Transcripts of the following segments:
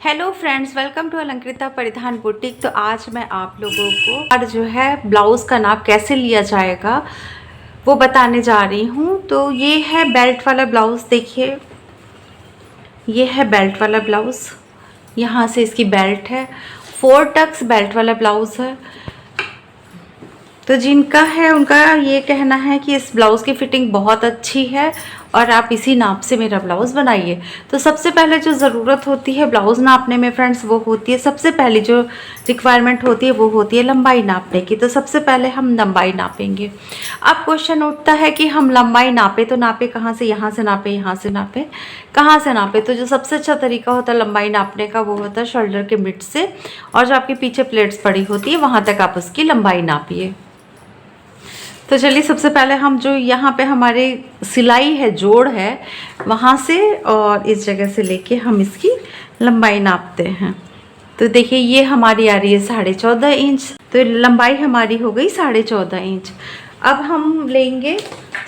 Hello friends, welcome to Alankrita Paridhan boutique. तो आज मैं आप लोगों को और जो है ब्लाउज़ का नाप कैसे लिया जाएगा वो बताने जा रही हूँ। तो ये है बेल्ट वाला ब्लाउज़। देखिए, ये है बेल्ट वाला ब्लाउज़। यहाँ से इसकी बेल्ट है, 4 टक्स बेल्ट वाला ब्लाउज़ है। तो जिनका है उनका ये कहना है कि इस ब्लाउज़ की फ़िटिंग बहुत अच्छी है और आप इसी नाप से मेरा ब्लाउज़ बनाइए। तो सबसे पहले जो ज़रूरत होती है ब्लाउज़ नापने में फ्रेंड्स, वो होती है, सबसे पहली जो रिक्वायरमेंट होती है वो होती है लंबाई नापने की। तो सबसे पहले हम लंबाई नापेंगे। अब क्वेश्चन उठता है कि हम लंबाई नापे तो नापे कहाँ से, यहाँ से नापे, यहाँ से नापे, कहाँ से नापे। तो जो सबसे अच्छा तरीका होता है लंबाई नापने का वो होता है शोल्डर के मिड से, और जो आपके पीछे प्लेट्स पड़ी होती है वहाँ तक आप उसकी लंबाई नापिए। तो चलिए, सबसे पहले हम जो यहाँ पे हमारे सिलाई है, जोड़ है, वहाँ से और इस जगह से लेके हम इसकी लंबाई नापते हैं। तो देखिए, ये हमारी आ रही है 14.5 इंच। तो लंबाई हमारी हो गई 14.5 इंच। अब हम लेंगे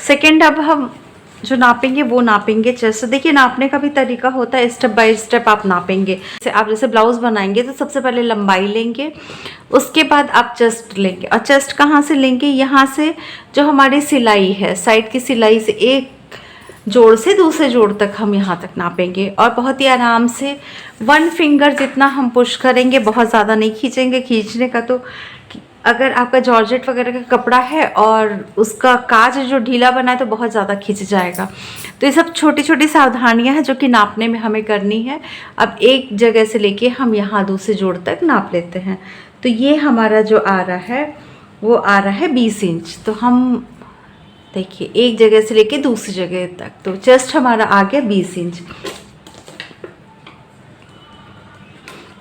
सेकेंड, अब हम जो नापेंगे वो नापेंगे चेस्ट। देखिए, नापने का भी तरीका होता है, स्टेप बाय स्टेप आप नापेंगे। आप जैसे ब्लाउज बनाएंगे तो सबसे पहले लंबाई लेंगे, उसके बाद आप चेस्ट लेंगे। और चेस्ट कहाँ से लेंगे? यहाँ से जो हमारी सिलाई है, साइड की सिलाई से एक जोड़ से दूसरे जोड़ तक हम यहाँ तक नापेंगे। और बहुत ही आराम से 1 फिंगर जितना हम पुश करेंगे, बहुत ज़्यादा नहीं खींचेंगे। खींचने का तो अगर आपका जॉर्जेट वगैरह का कपड़ा है और उसका काज जो ढीला बना है तो बहुत ज़्यादा खिंच जाएगा। तो ये सब छोटी छोटी सावधानियां हैं जो कि नापने में हमें करनी है। अब एक जगह से लेके हम यहाँ दूसरे जोड़ तक नाप लेते हैं। तो ये हमारा जो आ रहा है वो आ रहा है 20 इंच। तो हम देखिए, एक जगह से लेके दूसरी जगह तक, तो चेस्ट हमारा आ गया 20 इंच।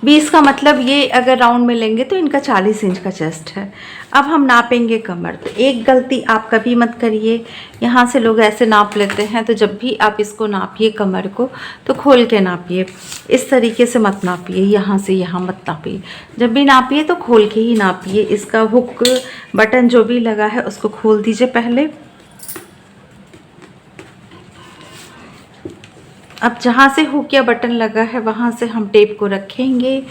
20 का मतलब ये अगर राउंड में लेंगे तो इनका 40 इंच का चेस्ट है। अब हम नापेंगे कमर। तो एक गलती आप कभी मत करिए, यहाँ से लोग ऐसे नाप लेते हैं। तो जब भी आप इसको नापिए कमर को, तो खोल के नापिए, इस तरीके से मत नापिए, यहाँ से यहाँ मत नापिए। जब भी नापिए तो खोल के ही नापिए। इसका हुक बटन जो भी लगा है उसको खोल दीजिए पहले। अब जहाँ से हुक या बटन लगा है वहाँ से हम टेप को रखेंगे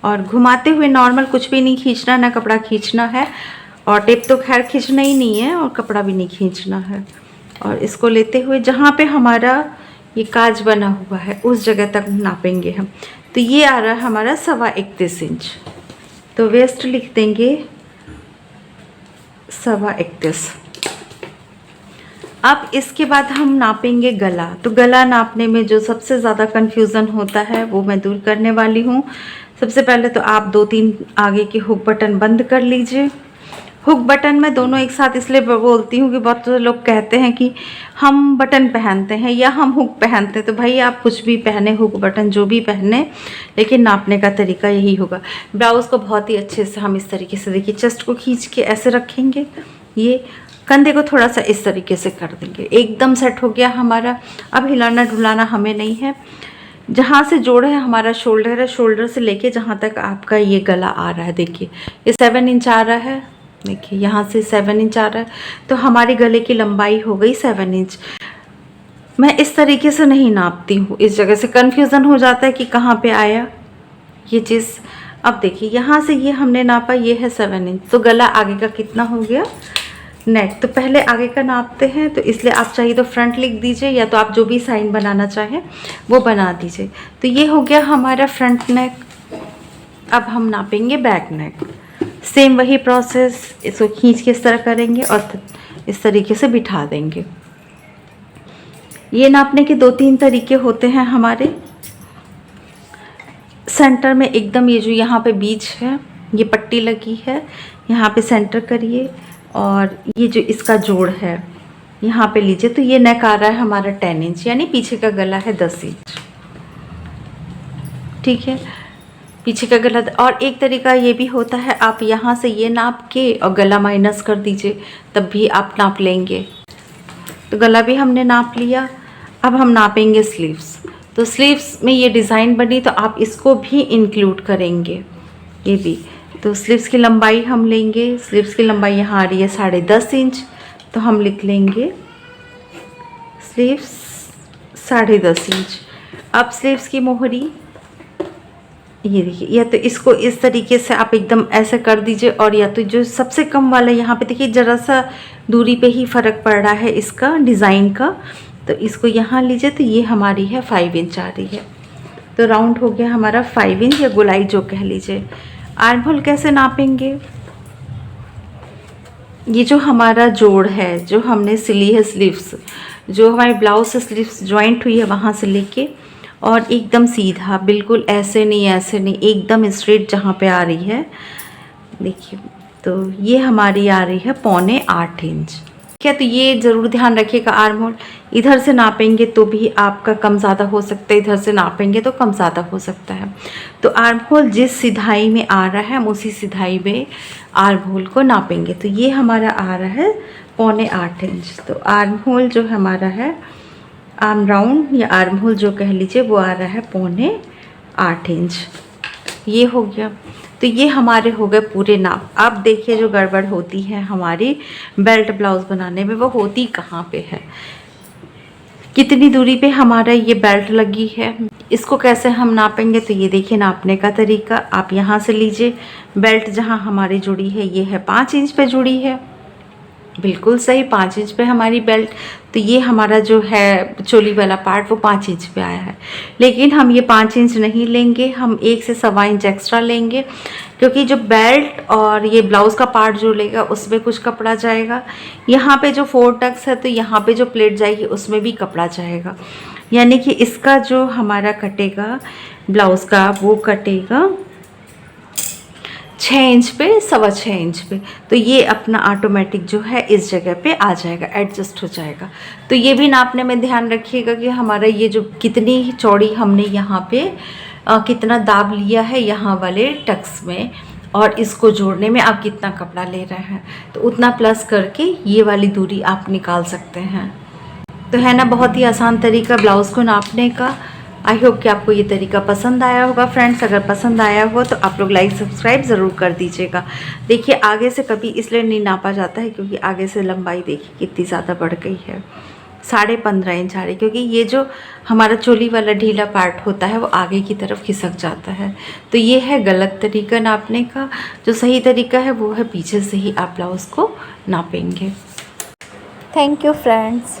और घुमाते हुए, नॉर्मल, कुछ भी नहीं खींचना, ना कपड़ा खींचना है, और टेप तो खैर खींचना ही नहीं है, और कपड़ा भी नहीं खींचना है। और इसको लेते हुए जहाँ पे हमारा ये काज बना हुआ है उस जगह तक नापेंगे हम। तो ये आ रहा है हमारा 31.25 इंच। तो वेस्ट लिख देंगे 31.25। अब इसके बाद हम नापेंगे गला। तो गला नापने में जो सबसे ज़्यादा कन्फ्यूज़न होता है वो मैं दूर करने वाली हूँ। सबसे पहले तो आप 2-3 आगे के हुक बटन बंद कर लीजिए। हुक बटन मैं दोनों एक साथ इसलिए बोलती हूँ कि बहुत लोग कहते हैं कि हम बटन पहनते हैं या हम हुक पहनते हैं। तो भाई, आप कुछ भी पहने, हुक बटन जो भी पहने, लेकिन नापने का तरीका यही होगा। ब्लाउज़ को बहुत ही अच्छे से हम इस तरीके से, देखिए, चेस्ट को खींच के ऐसे रखेंगे, ये कंधे को थोड़ा सा इस तरीके से कर देंगे। एकदम सेट हो गया हमारा। अब हिलाना डुलाना हमें नहीं है। जहाँ से जोड़ है हमारा शोल्डर है, शोल्डर से लेके जहाँ तक आपका ये गला आ रहा है, देखिए ये 7 इंच आ रहा है। देखिए, यहाँ से 7 इंच आ रहा है। तो हमारी गले की लंबाई हो गई 7 इंच। मैं इस तरीके से नहीं नापती हूँ, इस जगह से कन्फ्यूज़न हो जाता है कि कहाँ पे आया ये चीज़। अब देखिए, यहाँ से ये हमने नापा, ये है 7 इंच। तो गला आगे का कितना हो गया? नेक। तो पहले आगे का नापते हैं, तो इसलिए आप चाहिए तो फ्रंट लिख दीजिए, या तो आप जो भी साइन बनाना चाहें वो बना दीजिए। तो ये हो गया हमारा फ्रंट नेक। अब हम नापेंगे बैक नेक। सेम वही प्रोसेस, इसको खींच के इस तरह करेंगे और इस तरीके से बिठा देंगे। ये नापने के 2-3 तरीके होते हैं हमारे। सेंटर में एकदम, ये जो यहाँ पे बीच है, ये पट्टी लगी है, यहाँ पे सेंटर करिए, और ये जो इसका जोड़ है यहाँ पे लीजिए। तो ये नेक आ रहा है हमारा 10 इंच, यानी पीछे का गला है 10 इंच। ठीक है, पीछे का गला। और एक तरीका ये भी होता है, आप यहाँ से ये नाप के और गला माइनस कर दीजिए, तब भी आप नाप लेंगे। तो गला भी हमने नाप लिया। अब हम नापेंगे स्लीव्स। तो स्लीव्स में ये डिज़ाइन बनी तो आप इसको भी इंक्लूड करेंगे, ये भी। तो स्लीव्स की लंबाई हम लेंगे। स्लीव्स की लंबाई यहाँ आ रही है 10.5 इंच। तो हम लिख लेंगे स्लीव्स 10.5 इंच। अब स्लीव्स की मोहरी ये देखिए, या तो इसको इस तरीके से आप एकदम ऐसे कर दीजिए, और या तो जो सबसे कम वाला यहाँ पे देखिए ज़रा सा दूरी पे ही फ़र्क पड़ रहा है इसका डिज़ाइन का, तो इसको यहाँ लीजिए तो ये हमारी है 5 इंच आ रही है। तो राउंड हो गया हमारा 5 इंच या गोलाई जो कह लीजिए। आर्म होल कैसे नापेंगे? ये जो हमारा जोड़ है, जो हमने सिली है स्लीव्स, जो हमारे ब्लाउज से स्लीव्स जॉइंट हुई है वहाँ से लेके और एकदम सीधा, बिल्कुल ऐसे नहीं, एकदम स्ट्रेट जहाँ पे आ रही है देखिए, तो ये हमारी आ रही है 7.25 इंच। ठीक है, तो ये ज़रूर ध्यान रखिएगा। आर्म होल इधर से नापेंगे तो भी आपका कम ज़्यादा हो सकता है, इधर से नापेंगे तो कम ज़्यादा हो सकता है। तो आर्म होल जिस सिधाई में आ रहा है हम उसी सिधाई में आर्म होल को नापेंगे। तो ये हमारा आ रहा है 7.25 इंच। तो आर्म होल जो हमारा है, आर्म राउंड या आर्म होल जो कह लीजिए, वो आ रहा है 7.25 इंच। ये हो गया। तो ये हमारे हो गए पूरे नाप। अब देखिए जो गड़बड़ होती है हमारी बेल्ट ब्लाउज़ बनाने में, वो होती कहाँ पे है, कितनी दूरी पे हमारा ये बेल्ट लगी है, इसको कैसे हम नापेंगे। तो ये देखिए नापने का तरीका, आप यहाँ से लीजिए, बेल्ट जहाँ हमारी जुड़ी है ये है 5 इंच पे जुड़ी है, बिल्कुल सही 5 इंच पे हमारी बेल्ट। तो ये हमारा जो है चोली वाला पार्ट वो 5 इंच पे आया है, लेकिन हम ये 5 इंच नहीं लेंगे, हम 1 से 1.25 इंच एक्स्ट्रा लेंगे, क्योंकि जो बेल्ट और ये ब्लाउज़ का पार्ट जो लेगा उसमें कुछ कपड़ा जाएगा। यहाँ पे जो 4 टक्स है तो यहाँ पे जो प्लेट जाएगी उसमें भी कपड़ा जाएगा, यानी कि इसका जो हमारा कटेगा ब्लाउज़ का वो कटेगा 6 इंच पे, 6.25 इंच पे। तो ये अपना ऑटोमेटिक जो है इस जगह पे आ जाएगा, एडजस्ट हो जाएगा। तो ये भी नापने में ध्यान रखिएगा कि हमारा ये जो कितनी चौड़ी हमने यहाँ पे कितना दाब लिया है यहाँ वाले टक्स में, और इसको जोड़ने में आप कितना कपड़ा ले रहे हैं, तो उतना प्लस करके ये वाली दूरी आप निकाल सकते हैं। तो है ना बहुत ही आसान तरीका ब्लाउज़ को नापने का। आई होप कि आपको ये तरीका पसंद आया होगा फ्रेंड्स। अगर पसंद आया हो तो आप लोग लाइक सब्सक्राइब ज़रूर कर दीजिएगा। देखिए आगे से कभी इसलिए नहीं नापा जाता है क्योंकि आगे से लंबाई देखिए कितनी ज़्यादा बढ़ गई है, 15.5 इंच आ रही, क्योंकि ये जो हमारा चोली वाला ढीला पार्ट होता है वो आगे की तरफ खिसक जाता है। तो ये है गलत तरीका नापने का। जो सही तरीका है वो है पीछे से ही आप ब्लाउज़ को नापेंगे। Thank you friends.